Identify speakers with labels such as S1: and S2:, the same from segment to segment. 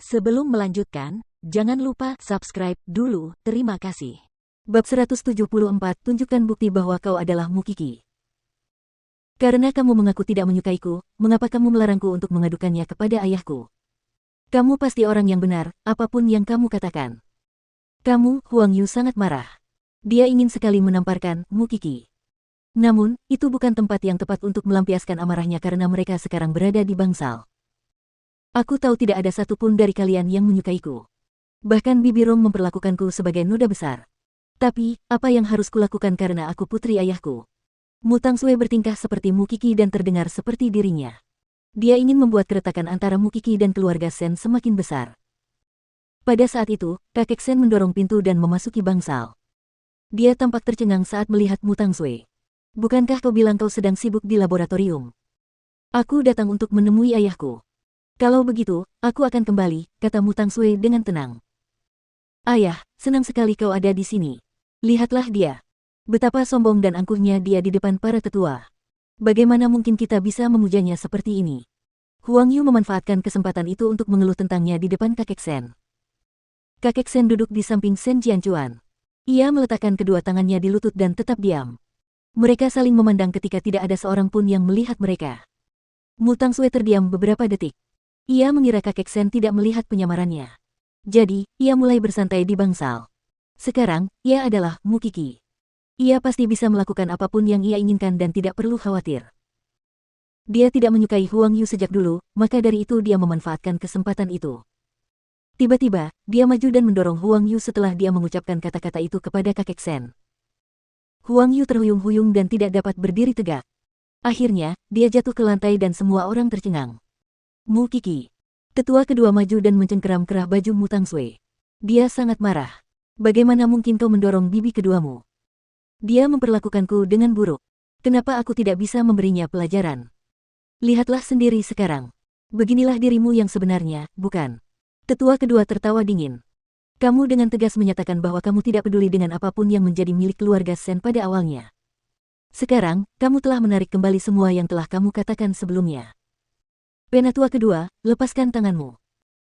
S1: Sebelum melanjutkan, jangan lupa subscribe dulu, terima kasih.
S2: Bab 174, tunjukkan bukti bahwa kau adalah Mukiki. Karena kamu mengaku tidak menyukaiku, mengapa kamu melarangku untuk mengadukannya kepada ayahku? Kamu pasti orang yang benar, apapun yang kamu katakan. Kamu, Huang Yu sangat marah. Dia ingin sekali menamparkan Mukiki. Namun, itu bukan tempat yang tepat untuk melampiaskan amarahnya karena mereka sekarang berada di bangsal. Aku tahu tidak ada satupun dari kalian yang menyukaiku. Bahkan Bibi Rong memperlakukanku sebagai noda besar. Tapi, apa yang harus kulakukan karena aku putri ayahku? Mu Tangsue bertingkah seperti Mukiki dan terdengar seperti dirinya. Dia ingin membuat keretakan antara Mukiki dan keluarga Sen semakin besar. Pada saat itu, kakek Sen mendorong pintu dan memasuki bangsal. Dia tampak tercengang saat melihat Mu Tangsue. Bukankah kau bilang kau sedang sibuk di laboratorium? Aku datang untuk menemui ayahku. Kalau begitu, aku akan kembali, kata Mu Tangsue dengan tenang. Ayah, senang sekali kau ada di sini. Lihatlah dia. Betapa sombong dan angkuhnya dia di depan para tetua. Bagaimana mungkin kita bisa memujanya seperti ini? Huang Yu memanfaatkan kesempatan itu untuk mengeluh tentangnya di depan kakek Sen. Kakek Sen duduk di samping Sen Jianchuan. Ia meletakkan kedua tangannya di lutut dan tetap diam. Mereka saling memandang ketika tidak ada seorang pun yang melihat mereka. Mu Tangsue terdiam beberapa detik. Ia mengira kakek Sen tidak melihat penyamarannya. Jadi, ia mulai bersantai di bangsal. Sekarang, ia adalah Mukiki. Ia pasti bisa melakukan apapun yang ia inginkan dan tidak perlu khawatir. Dia tidak menyukai Huang Yu sejak dulu, maka dari itu dia memanfaatkan kesempatan itu. Tiba-tiba, dia maju dan mendorong Huang Yu setelah dia mengucapkan kata-kata itu kepada kakek Sen. Huang Yu terhuyung-huyung dan tidak dapat berdiri tegak. Akhirnya, dia jatuh ke lantai dan semua orang tercengang. Mukiki. Tetua kedua maju dan mencengkeram kerah baju Mu Tangsue. Dia sangat marah. Bagaimana mungkin kau mendorong bibi keduamu? Dia memperlakukanku dengan buruk. Kenapa aku tidak bisa memberinya pelajaran? Lihatlah sendiri sekarang. Beginilah dirimu yang sebenarnya, bukan? Tetua kedua tertawa dingin. Kamu dengan tegas menyatakan bahwa kamu tidak peduli dengan apapun yang menjadi milik keluarga Sen pada awalnya. Sekarang, kamu telah menarik kembali semua yang telah kamu katakan sebelumnya. Penatua kedua, lepaskan tanganmu.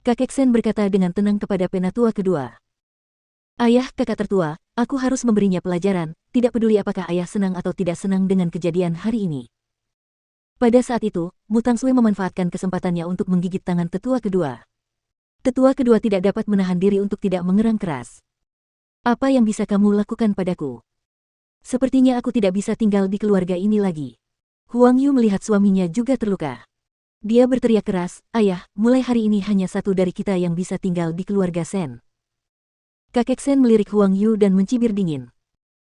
S2: Kakek Sen berkata dengan tenang kepada penatua kedua. Ayah, kakak tertua, aku harus memberinya pelajaran, tidak peduli apakah ayah senang atau tidak senang dengan kejadian hari ini. Pada saat itu, Mu Tangsue memanfaatkan kesempatannya untuk menggigit tangan tetua kedua. Tetua kedua tidak dapat menahan diri untuk tidak mengerang keras. Apa yang bisa kamu lakukan padaku? Sepertinya aku tidak bisa tinggal di keluarga ini lagi. Huang Yu melihat suaminya juga terluka. Dia berteriak keras, ayah, mulai hari ini hanya satu dari kita yang bisa tinggal di keluarga Sen. Kakek Sen melirik Huang Yu dan mencibir dingin.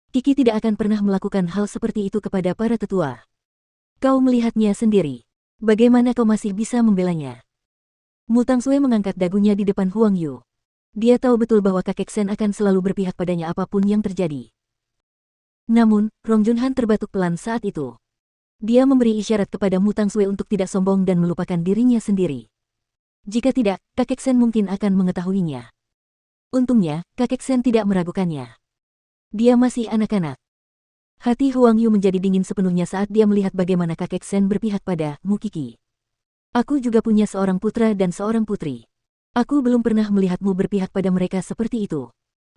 S2: Kiki tidak akan pernah melakukan hal seperti itu kepada para tetua. Kau melihatnya sendiri. Bagaimana kau masih bisa membelanya? Mu Tangsue mengangkat dagunya di depan Huang Yu. Dia tahu betul bahwa kakek Sen akan selalu berpihak padanya apapun yang terjadi. Namun, Rong Junhan terbatuk pelan saat itu. Dia memberi isyarat kepada Mu Tangsue untuk tidak sombong dan melupakan dirinya sendiri. Jika tidak, kakek Sen mungkin akan mengetahuinya. Untungnya, kakek Sen tidak meragukannya. Dia masih anak-anak. Hati Huang Yu menjadi dingin sepenuhnya saat dia melihat bagaimana kakek Sen berpihak pada Mukiki. Aku juga punya seorang putra dan seorang putri. Aku belum pernah melihatmu berpihak pada mereka seperti itu.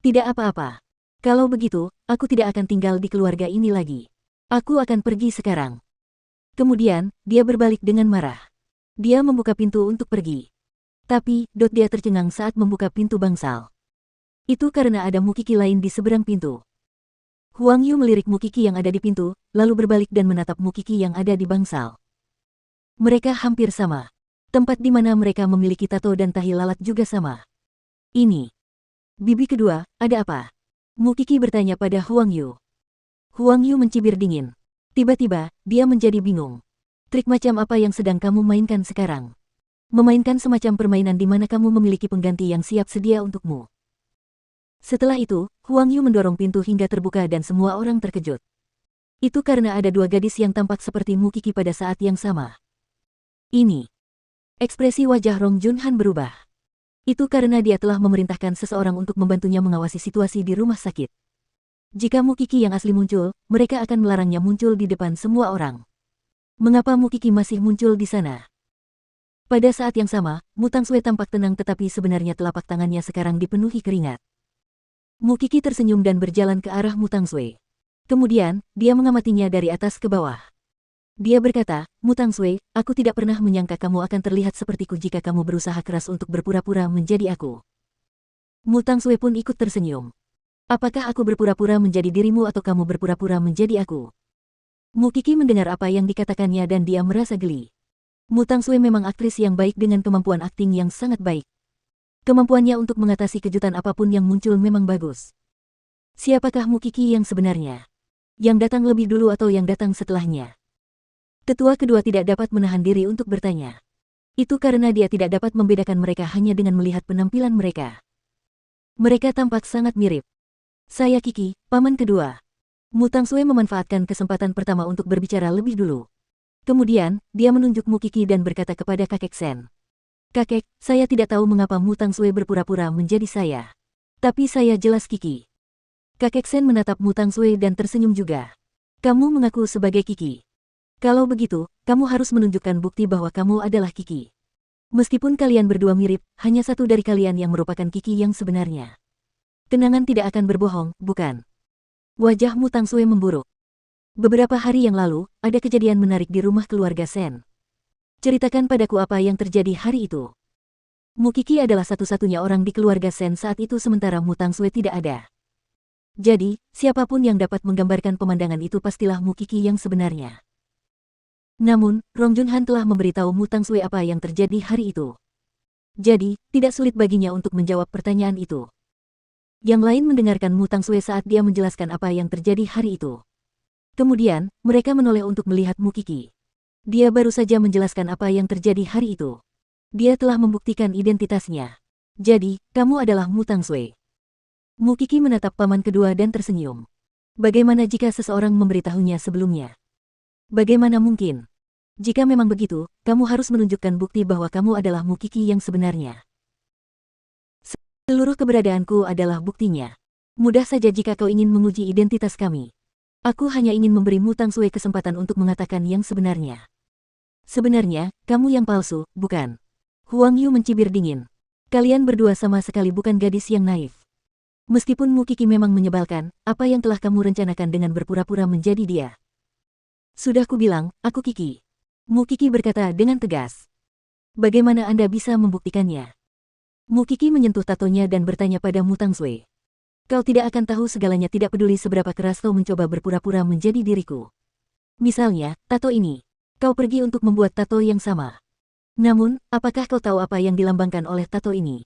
S2: Tidak apa-apa. Kalau begitu, aku tidak akan tinggal di keluarga ini lagi. Aku akan pergi sekarang. Kemudian, dia berbalik dengan marah. Dia membuka pintu untuk pergi. Tapi, dia tercengang saat membuka pintu bangsal. Itu karena ada Mukiki lain di seberang pintu. Huang Yu melirik Mukiki yang ada di pintu, lalu berbalik dan menatap Mukiki yang ada di bangsal. Mereka hampir sama. Tempat di mana mereka memiliki tato dan tahi lalat juga sama. Ini. Bibi kedua, ada apa? Mukiki bertanya pada Huang Yu. Huang Yu mencibir dingin. Tiba-tiba, dia menjadi bingung. Trik macam apa yang sedang kamu mainkan sekarang? Memainkan semacam permainan di mana kamu memiliki pengganti yang siap sedia untukmu. Setelah itu, Huang Yu mendorong pintu hingga terbuka dan semua orang terkejut. Itu karena ada dua gadis yang tampak seperti Mukiki pada saat yang sama. Ini. Ekspresi wajah Rong Junhan berubah. Itu karena dia telah memerintahkan seseorang untuk membantunya mengawasi situasi di rumah sakit. Jika Mukiki yang asli muncul, mereka akan melarangnya muncul di depan semua orang. Mengapa Mukiki masih muncul di sana? Pada saat yang sama, Mu Tangsue tampak tenang tetapi sebenarnya telapak tangannya sekarang dipenuhi keringat. Mu Qi tersenyum dan berjalan ke arah Mu Tangsue. Kemudian, dia mengamatinya dari atas ke bawah. Dia berkata, Mu Tangsue, aku tidak pernah menyangka kamu akan terlihat sepertiku jika kamu berusaha keras untuk berpura-pura menjadi aku. Mu Tangsue pun ikut tersenyum. Apakah aku berpura-pura menjadi dirimu atau kamu berpura-pura menjadi aku? Mu Qi mendengar apa yang dikatakannya dan dia merasa geli. Mu Tangsue memang aktris yang baik dengan kemampuan akting yang sangat baik. Kemampuannya untuk mengatasi kejutan apapun yang muncul memang bagus. Siapakah Mu Qi yang sebenarnya? Yang datang lebih dulu atau yang datang setelahnya? Tetua kedua tidak dapat menahan diri untuk bertanya. Itu karena dia tidak dapat membedakan mereka hanya dengan melihat penampilan mereka. Mereka tampak sangat mirip. Saya Qi, paman kedua. Mu Tangsue memanfaatkan kesempatan pertama untuk berbicara lebih dulu. Kemudian, dia menunjuk Mu Qi dan berkata kepada kakek Sen. Kakek, saya tidak tahu mengapa Mu Tangsue berpura-pura menjadi saya. Tapi saya jelas Qi. Kakek Sen menatap Mu Tangsue dan tersenyum juga. Kamu mengaku sebagai Qi. Kalau begitu, kamu harus menunjukkan bukti bahwa kamu adalah Qi. Meskipun kalian berdua mirip, hanya satu dari kalian yang merupakan Qi yang sebenarnya. Kenangan tidak akan berbohong, bukan? Wajah Mu Tangsue memburuk. Beberapa hari yang lalu, ada kejadian menarik di rumah keluarga Sen. Ceritakan padaku apa yang terjadi hari itu. Mu Qi adalah satu-satunya orang di keluarga Sen saat itu sementara Mu Tangsue tidak ada. Jadi, siapapun yang dapat menggambarkan pemandangan itu pastilah Mu Qi yang sebenarnya. Namun, Rong Junhan telah memberitahu Mu Tangsue apa yang terjadi hari itu. Jadi, tidak sulit baginya untuk menjawab pertanyaan itu. Yang lain mendengarkan Mu Tangsue saat dia menjelaskan apa yang terjadi hari itu. Kemudian, mereka menoleh untuk melihat Mu Qi. Dia baru saja menjelaskan apa yang terjadi hari itu. Dia telah membuktikan identitasnya. Jadi, kamu adalah Mu Tangsue. Mu Qi menatap paman kedua dan tersenyum. Bagaimana jika seseorang memberitahunya sebelumnya? Bagaimana mungkin? Jika memang begitu, kamu harus menunjukkan bukti bahwa kamu adalah Mu Qi yang sebenarnya. Seluruh keberadaanku adalah buktinya. Mudah saja jika kau ingin menguji identitas kami. Aku hanya ingin memberi Mu Tangsue kesempatan untuk mengatakan yang sebenarnya. Sebenarnya, kamu yang palsu, bukan? Huang Yu mencibir dingin. Kalian berdua sama sekali bukan gadis yang naif. Meskipun Mu Qi memang menyebalkan, apa yang telah kamu rencanakan dengan berpura-pura menjadi dia? Sudah kubilang, aku Qi. Mu Qi berkata dengan tegas. Bagaimana Anda bisa membuktikannya? Mu Qi menyentuh tatonya dan bertanya pada Mu Tangsue. Kau tidak akan tahu segalanya tidak peduli seberapa keras kau mencoba berpura-pura menjadi diriku. Misalnya, tato ini. Kau pergi untuk membuat tato yang sama. Namun, apakah kau tahu apa yang dilambangkan oleh tato ini?